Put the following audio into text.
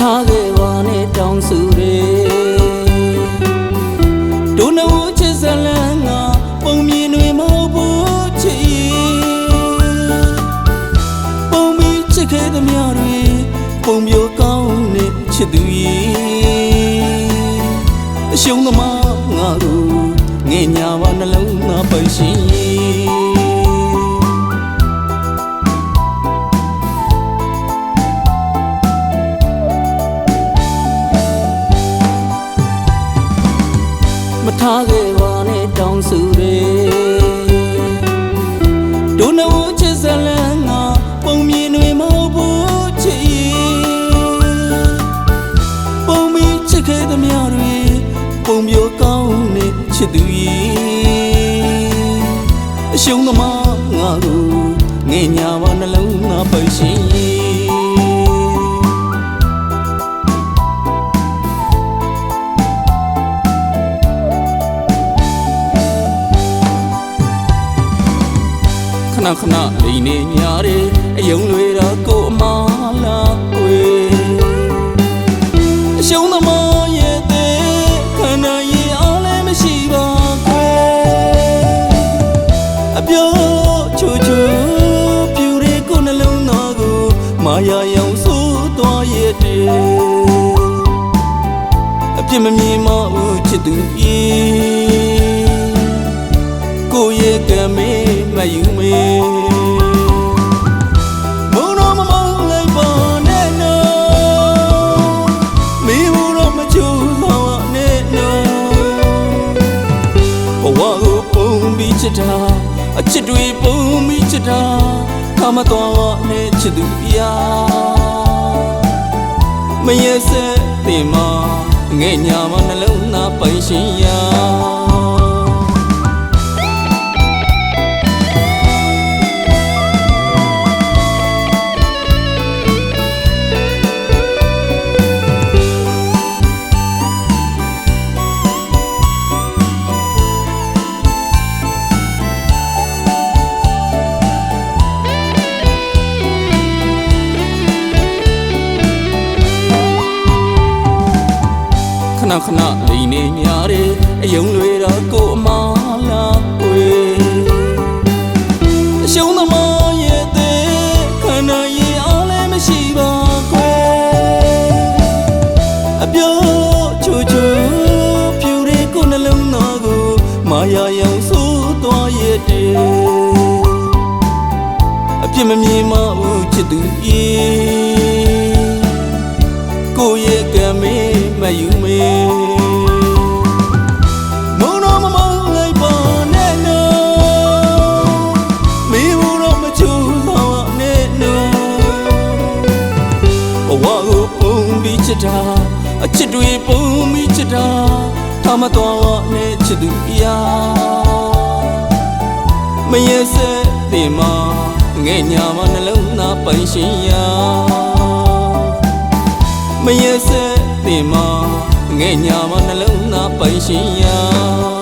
ထားခဲ့ပါနဲ့တောင်းစုရဲဒုနှုတ်ချစ်စလန်းကပုံမြင်တွေမဟုတ်ဘူးချစ်ပုံပြီးချစ်ခဲ့သမျှတွေပုံမျိုးကောင်းနဲ့ချစ်သူရဲ့အရှုံးသမားငါတို့ငဲ့ညာပါနှလုံးသားပိုင်ရှင်မထားခဲ့ပါနဲ့တောင်းစုရဲဒုနှုတ်ချစ်စလန်းကပုံမြင်တွေမဟုတ်ဘူးချစ်ပုံပြီးချစ်ခဲ့သမျှတွေပုံမျိုးကောင်းနဲ့ချစ်သူရဲ့အရှုံးသမားငါတို့ငဲ့ညာပါနှလုံးသားပိုင်ရှင်ခဏခဏလိန်နေညာတယ်အယုံလွေတော့ကိုအမားလားဝေအရှုံးသမားရဲ့တဲ့ခန္ဓာရင်အောင်လည်းမရှိပါခွဲအပြောချိုချိုပြူရဲကိုနှလုံးသားကိုမာယာရောင်ဆိုးသွားရဲ့တဲ့အပြစ်မမြင်မဘူးချစ်သူကိုရဲ့ကမေးမယူမေမုံတော့မမောင်းလိုက်ပါနဲ့နော်မိဘူးတော့မချူဆောင်နဲ့နော်ဘဝကိုပုံပြီးချစ်တာအချစ်တွေပုံပြီးချစ်တာခမတော်နဲ့ချစ်သူပြမရဲ့စဲတင်မငဲ့ညာမနှလုံးသားပိုင်ရှင်ရာခဏခဏလိန်နေညာတယ်အယုံလွေတော့ကိုအမားလားဝေအရှုံးသမားရဲ့တဲ့ခန္ဓာရင်အောင်လည်းမရှိပါခွဲအပြောချိုချိုပြူရဲကိုနှလုံးသားကိုမာယာရောင်ဆိုးသွားရဲ့တဲ့အပြစ်မမြင်မဘူးချစ်သူကိုရဲ့ကမေးမယူမေမုံတော့မမောင်းလိုက်ပါနဲ့နော်မိဘူးတော့မချူဆောင်နဲ့နော်ဘဝကိုပုံပြီးချစ်တာအချစ်တွေပုံပြီးချစ်တာထမတော်နဲ့ချစ်သူပြမရဲ့စဲတင်မငဲ့ညာမနှလုံးသားပိုင်ရှင်ရာမရဲ့စဲတင်မငဲ့ညာမနှလုံးသားပိုင်ရှင်ရာ